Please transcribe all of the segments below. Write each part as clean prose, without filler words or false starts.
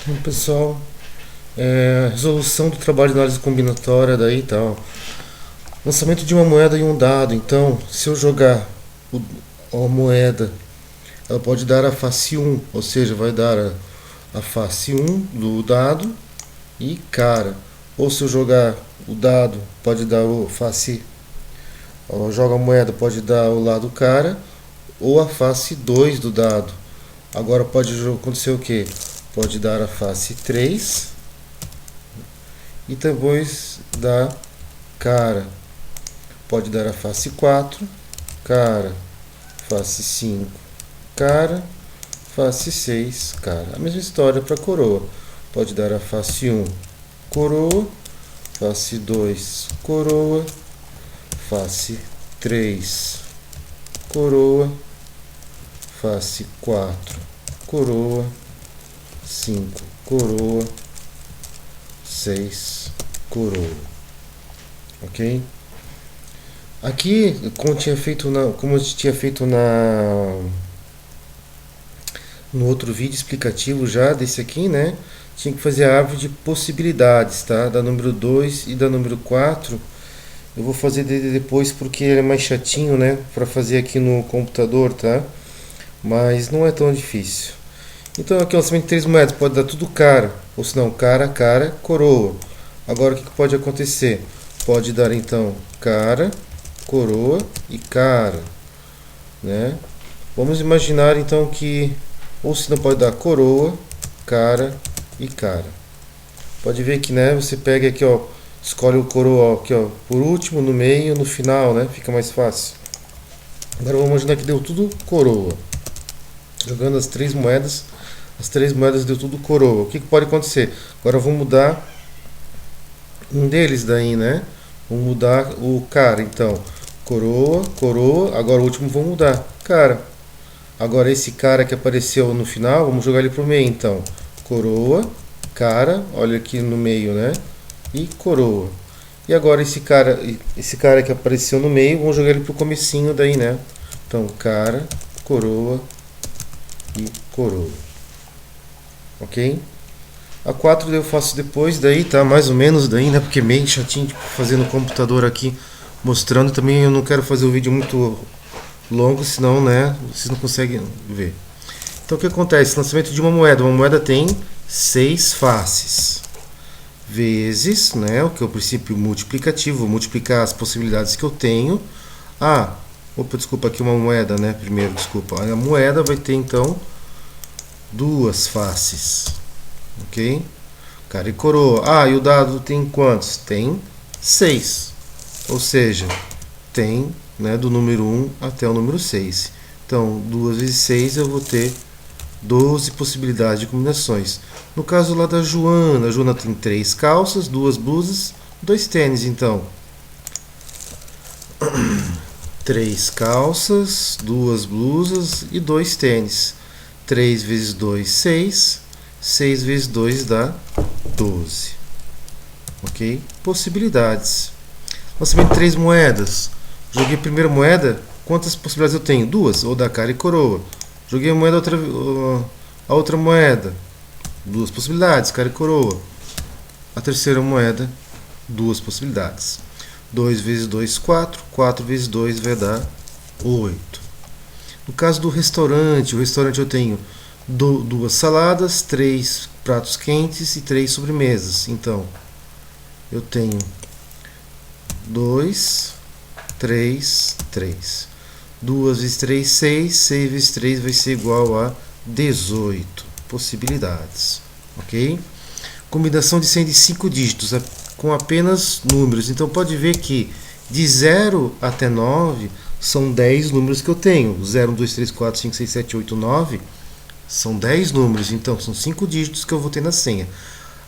Então, pessoal, resolução do trabalho de análise combinatória daí tal. Lançamento de uma moeda e um dado. Então, se eu jogar a moeda, ela pode dar a face 1, ou seja, vai dar a face 1 do dado e cara. Ou se eu jogar o dado, pode dar o face. Ou joga a moeda, pode dar o lado cara ou a face 2 do dado. Agora pode acontecer o que? Pode dar a face 3 e depois dar cara. Pode dar a face 4, cara, face 5, cara, face 6, cara. A mesma história para coroa. Pode dar a face 1, coroa, face 2, coroa, face 3, coroa, face 4, coroa, 5, coroa, 6, coroa. Ok? Aqui, como eu tinha feito no outro vídeo explicativo já desse aqui, né? Tinha que fazer a árvore de possibilidades, tá? Da número 2 e da número 4. Eu vou fazer dele depois porque ele é mais chatinho, né? Para fazer aqui no computador, tá? Mas não é tão difícil. Então aqui o lançamento de 3 moedas pode dar tudo cara, ou se não, cara, cara, coroa. Agora o que pode acontecer? Pode dar então cara, coroa e cara, né? Vamos imaginar então que, ou se não pode dar coroa, cara e cara. Pode ver que, né? Você pega aqui, ó, escolhe o coroa, ó, aqui, ó, por último, no meio, no final, né? Fica mais fácil. Agora vamos imaginar que deu tudo coroa. Jogando as 3 moedas, as 3 moedas deu tudo coroa. O que pode acontecer? Agora eu vou mudar um deles daí, né? Vou mudar o cara, então. Coroa, coroa. Agora o último vou mudar. Cara. Agora esse cara que apareceu no final, vamos jogar ele pro meio, então. Coroa, cara, olha aqui no meio, né? E coroa. E agora esse cara que apareceu no meio, vamos jogar ele pro comecinho daí, né? Então, cara, coroa e coroa. Ok? A 4 eu faço depois daí, tá? Mais ou menos daí, né? Porque é meio chatinho de fazer no computador aqui, mostrando. Também eu não quero fazer o vídeo muito longo, senão, né? Vocês não conseguem ver. Então o que acontece? Lançamento de uma moeda tem 6 faces. Vezes, né? O que é o princípio multiplicativo. Vou multiplicar as possibilidades que eu tenho. Desculpa, aqui uma moeda, né? Primeiro, desculpa. A moeda vai ter então 2 faces. Ok? Cara e coroa. E o dado tem quantos? Tem 6. Ou seja, tem, né, do número 1 até o número 6. Então, 2 vezes 6 eu vou ter 12 possibilidades de combinações. No caso lá da Joana, a Joana tem 3 calças, 2 blusas, 2 tênis, então. 3 calças, 2 blusas e 2 tênis. 3 vezes 2, 6. 6 vezes 2 dá 12. Ok? Possibilidades. Lançamento de 3 moedas. Joguei a primeira moeda. Quantas possibilidades eu tenho? 2. Ou da cara e coroa. Joguei a moeda a outra moeda. 2 possibilidades, cara e coroa. A terceira moeda, 2 possibilidades. 2 vezes 2, 4. 4 vezes 2 vai dar 8. No caso do restaurante, o restaurante eu tenho 2 saladas, 3 pratos quentes e 3 sobremesas. Então, eu tenho 2, 3, 3. 2 vezes 3, 6. 6 vezes 3 vai ser igual a 18 possibilidades. Ok? Combinação de 100 de 5 dígitos com apenas números. Então pode ver que de 0 até 9 são 10 números que eu tenho. 0, 1, 2, 3, 4, 5, 6, 7, 8, 9 são 10 números. Então são 5 dígitos que eu vou ter na senha.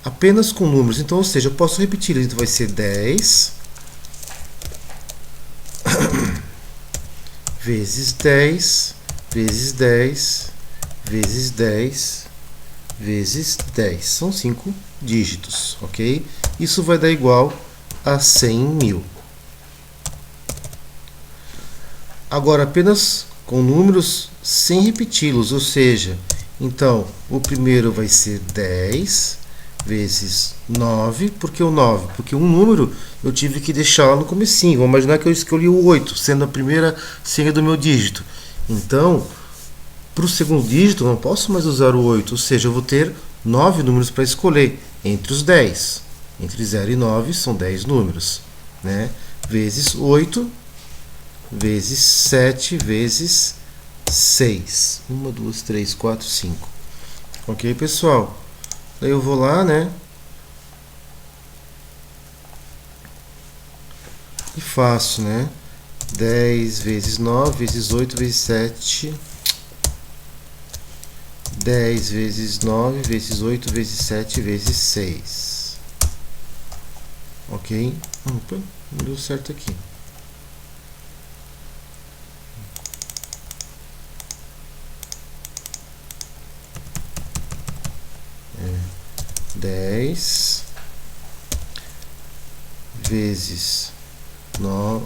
Apenas com números. Então, ou seja, eu posso repetir. Então vai ser 10 vezes 10 vezes 10 vezes 10 vezes 10. São 5 dígitos, ok? Isso vai dar igual a 100 mil. Agora, apenas com números sem repeti-los, ou seja, Então, o primeiro vai ser 10 vezes 9. Por que o 9? Porque um número eu tive que deixar lá no comecinho. Vamos imaginar que eu escolhi o 8, sendo a primeira senha do meu dígito. Então, para o segundo dígito, eu não posso mais usar o 8, ou seja, eu vou ter 9 números para escolher entre os 10. Entre 0 e 9 são 10 números, né? Vezes 8, vezes 7, vezes 6. 1, 2, 3, 4, 5. Ok, pessoal? Daí eu vou lá, né? E faço, né? 10 vezes 9, vezes 8, vezes 7. 10 vezes 9, vezes 8, vezes 7, vezes 6. Ok? Opa, não deu certo aqui. É 10 vezes 9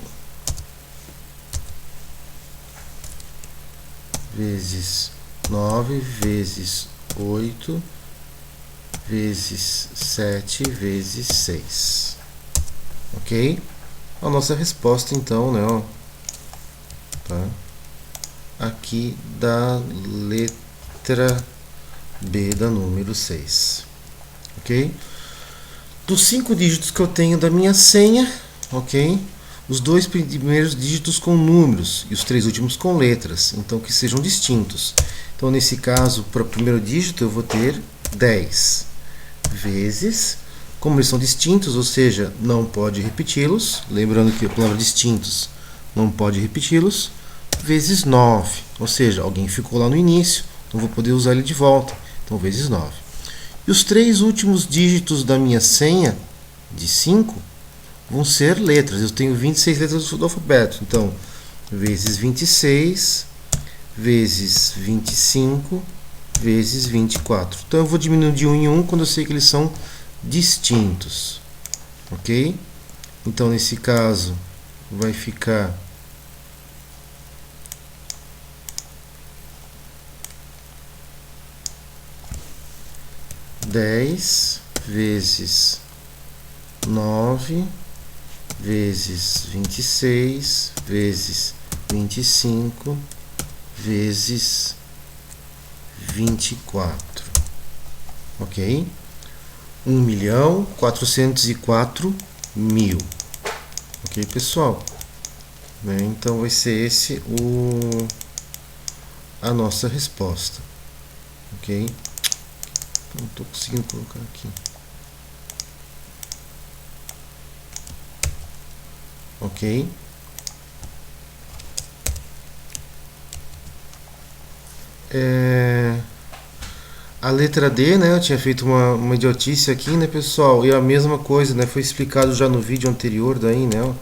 vezes 9 vezes 8 vezes 7 vezes 6. Ok? A nossa resposta então, né? Ó, tá? Aqui da letra B da número 6. Ok? Dos 5 dígitos que eu tenho da minha senha, ok? Os 2 primeiros dígitos com números e os 3 últimos com letras, então que sejam distintos. Então, nesse caso, para o primeiro dígito, eu vou ter 10 vezes, como eles são distintos, ou seja, não pode repeti-los, lembrando que a palavra distintos não pode repeti-los, vezes 9, ou seja, alguém ficou lá no início, não vou poder usar ele de volta, então vezes 9. E os 3 últimos dígitos da minha senha, de 5, vão ser letras. Eu tenho 26 letras do alfabeto. Então, vezes 26, vezes 25, vezes 24. Então, eu vou diminuindo de 1 em 1 quando eu sei que eles são distintos. Ok? Então, nesse caso, vai ficar 10 vezes 9 vezes 26 vezes 25 vezes 24. Ok? 1.404.000. Ok, pessoal? Então vai ser esse a nossa resposta. Ok? Não estou conseguindo colocar aqui. Ok? A letra D, né? Eu tinha feito uma idiotice aqui, né, pessoal? E a mesma coisa, né? Foi explicado já no vídeo anterior daí, né?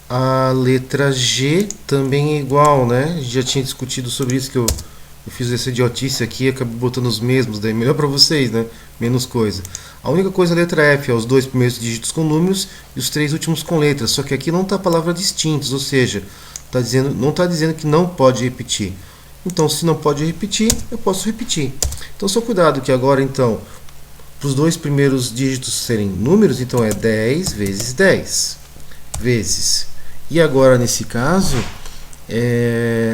A letra G também é igual, né? A gente já tinha discutido sobre isso, que eu fiz essa idiotice aqui e acabei botando os mesmos, daí melhor para vocês, né? Menos coisa. A única coisa é a letra F, é os 2 primeiros dígitos com números e os 3 últimos com letras. Só que aqui não está a palavra distintos, ou seja, não está dizendo que não pode repetir. Então, se não pode repetir, eu posso repetir. Então, só cuidado que agora, então, para os 2 primeiros dígitos serem números, então é 10 vezes 10 vezes. E agora, nesse caso,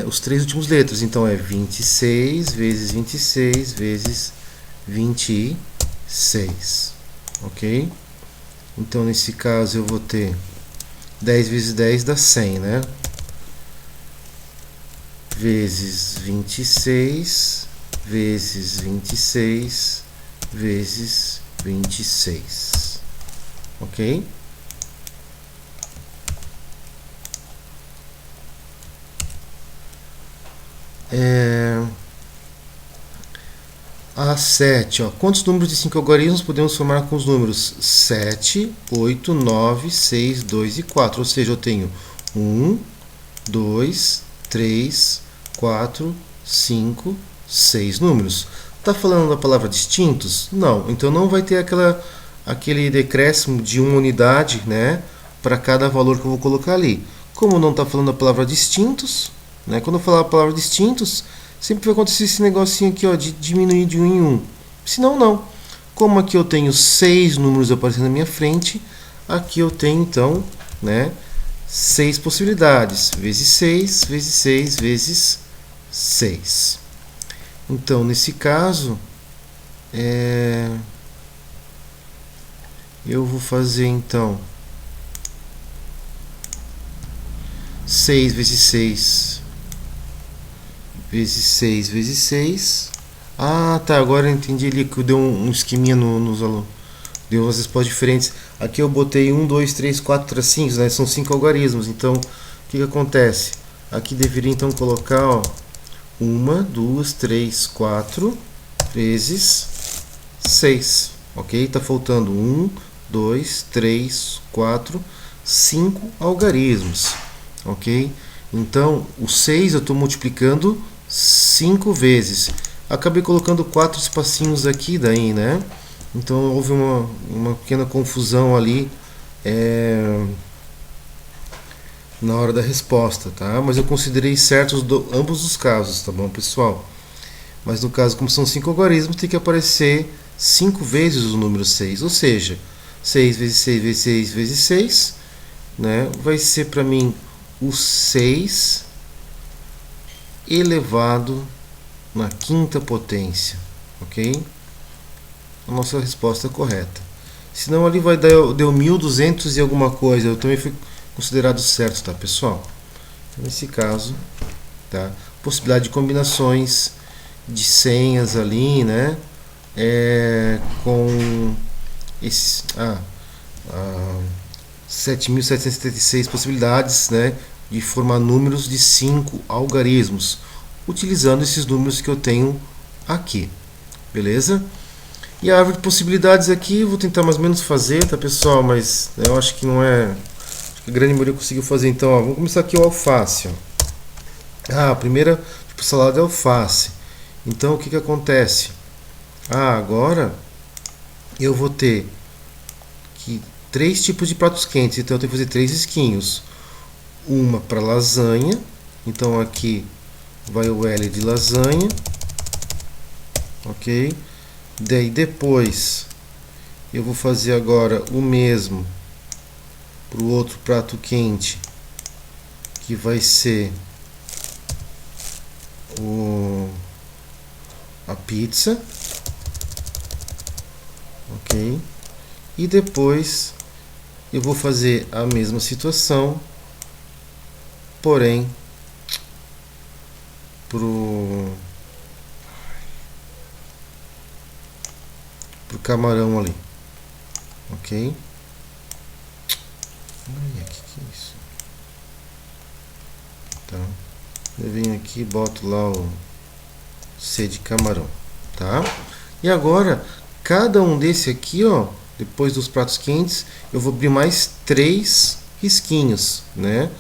os 3 últimos letras. Então, é 26 vezes 26 vezes 26. Ok? Então, nesse caso, eu vou ter 10 vezes 10 dá 100, né? Vezes 26 vezes 26 vezes 26. Ok? A 7, ó. Quantos números de 5 algarismos podemos formar com os números 7, 8, 9, 6, 2 e 4? Ou seja, eu tenho 1, 2, 3, 4, 5, 6 números. Está falando da palavra distintos? Não. Então não vai ter aquele decréscimo de uma unidade, né, para cada valor que eu vou colocar ali. Como não está falando a palavra distintos, né? Quando eu falar a palavra distintos, sempre vai acontecer esse negocinho aqui, ó, de diminuir de 1 em 1. Senão, não. Como aqui eu tenho 6 números aparecendo na minha frente, aqui eu tenho, então, né, 6 possibilidades. Vezes 6, vezes 6, vezes 6. Então, nesse caso, eu vou fazer, então, 6 vezes 6 vezes 6 vezes 6. Ah, tá, agora eu entendi ali que deu um esqueminha nos alunos. Deu umas respostas diferentes. Aqui eu botei 1, 2, 3, 4 tracinhos, né? São 5 algarismos. Então, o que acontece? Aqui deveria então colocar, ó, 1, 2, 3, 4 vezes 6. Ok? Tá faltando 1, 2, 3, 4, 5 algarismos. Ok? Então, o 6 eu estou multiplicando 5 vezes. Acabei colocando 4 espacinhos aqui daí, né? Então houve uma pequena confusão ali na hora da resposta, tá? Mas eu considerei certos ambos os casos, tá bom, pessoal? Mas no caso, como são 5 algarismos, tem que aparecer 5 vezes o número 6, ou seja, 6 vezes 6 vezes 6 vezes 6, né? Vai ser para mim o 6 elevado na quinta potência, ok? A nossa resposta é correta. Senão ali vai dar, deu 1200 e alguma coisa, eu também fui considerado certo, tá, pessoal? Nesse caso, tá? Possibilidade de combinações de senhas ali, né? Com esses 7.776 possibilidades, né, de formar números de 5 algarismos, utilizando esses números que eu tenho aqui, beleza? E a árvore de possibilidades aqui, eu vou tentar mais ou menos fazer, tá, pessoal? Mas eu acho que não é... Acho que a grande maioria conseguiu fazer. Então, ó, vamos começar aqui o alface. Ó. A primeira tipo, salada é alface. Então, o que acontece? Agora eu vou ter aqui 3 tipos de pratos quentes. Então, eu tenho que fazer 3 esquinhos. Uma para lasanha. Então, aqui vai o L de lasanha. Ok? Daí depois eu vou fazer agora o mesmo para o outro prato quente, que vai ser a pizza, ok? E depois eu vou fazer a mesma situação, porém pro camarão ali, ok? Ai, que é isso? Tá. Eu venho aqui e boto lá o C de camarão, tá? E agora, cada um desse aqui, ó, depois dos pratos quentes, eu vou abrir mais 3 risquinhos, né?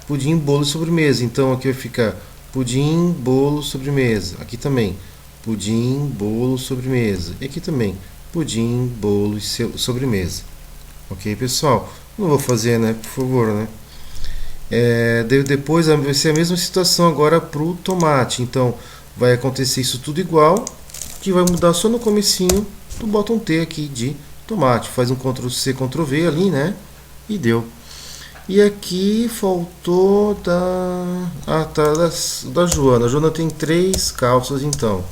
Pudim, bolo e sobremesa. Então aqui vai ficar pudim, bolo, sobremesa. Aqui também, pudim, bolo, sobremesa. E aqui também, pudim, bolo e sobremesa. Ok, pessoal? Não vou fazer, né? Por favor, né? Depois vai ser a mesma situação agora para o tomate. Então, vai acontecer isso tudo igual, que vai mudar só no comecinho do botão T aqui de tomate. Faz um Ctrl C, Ctrl V ali, né? E deu. E aqui faltou da Joana. A Joana tem 3 calças, então.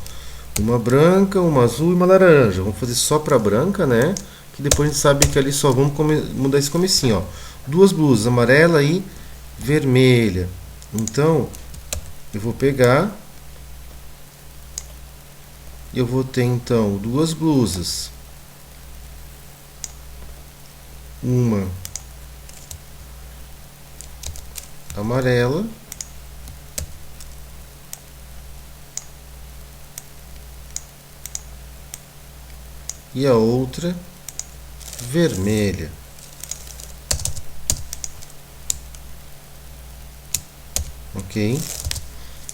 Uma branca, uma azul e uma laranja. Vamos fazer só para branca, né? Que depois a gente sabe que ali só vamos mudar esse comecinho, ó. 2 blusas, amarela e vermelha. Então, eu vou pegar. Eu vou ter então 2 blusas. Uma amarela. E a outra vermelha. Ok?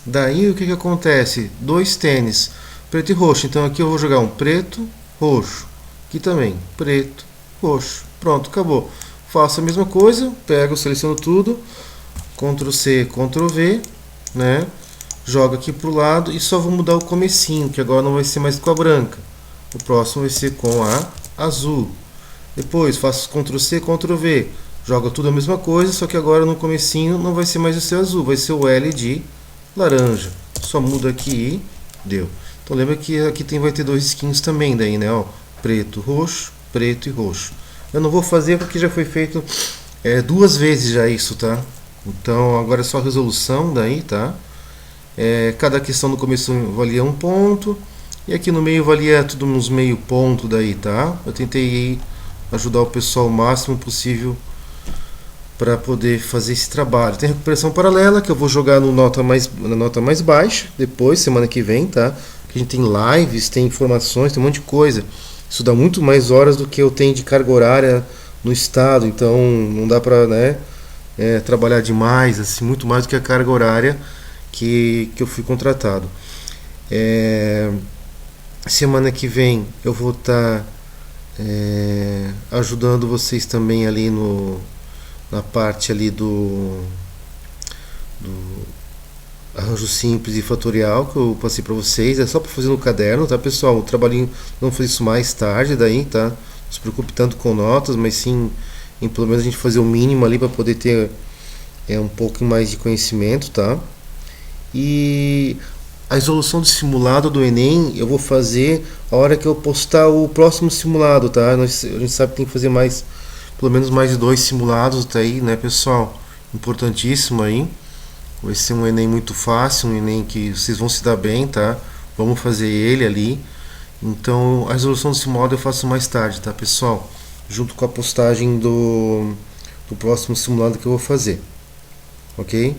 Daí o que acontece? 2 tênis, preto e roxo. Então aqui eu vou jogar um preto, roxo. Aqui também, preto, roxo. Pronto, acabou. Faço a mesma coisa, pego, seleciono tudo, Ctrl C, Ctrl V, né? Joga aqui pro lado e só vou mudar o comecinho, que agora não vai ser mais com a branca. O próximo vai ser com a azul. Depois faço Ctrl C, Ctrl V. Joga tudo a mesma coisa, só que agora no comecinho não vai ser mais o seu azul, vai ser o L de laranja. Só muda aqui e deu. Então lembra que aqui vai ter dois skins também daí, né? Ó, preto e roxo. Eu não vou fazer porque já foi feito duas vezes já isso, tá? Então agora é só resolução daí, tá? Cada questão no começo valia 1 ponto. E aqui no meio valia tudo uns meio ponto daí, tá? Eu tentei ajudar o pessoal o máximo possível para poder fazer esse trabalho. Tem recuperação paralela que eu vou jogar no na nota mais baixa depois, semana que vem, tá? Que a gente tem lives, tem informações, tem um monte de coisa. Isso dá muito mais horas do que eu tenho de carga horária no estado, então não dá para, né, trabalhar demais, assim, muito mais do que a carga horária que eu fui contratado. Semana que vem eu vou estar ajudando vocês também ali na parte ali do arranjo simples e fatorial que eu passei para vocês. É só para fazer no caderno, tá, pessoal? O trabalhinho, não fazer isso mais tarde daí, tá? Não se preocupe tanto com notas, mas sim em pelo menos a gente fazer o mínimo ali para poder ter um pouco mais de conhecimento, tá? E a resolução do simulado do Enem eu vou fazer a hora que eu postar o próximo simulado, tá? A gente sabe que tem que fazer pelo menos mais de 2 simulados, tá aí, né, pessoal? Importantíssimo aí. Vai ser um Enem muito fácil, um Enem que vocês vão se dar bem, tá? Vamos fazer ele ali. Então a resolução do simulado eu faço mais tarde, tá, pessoal? Junto com a postagem do próximo simulado que eu vou fazer. Ok?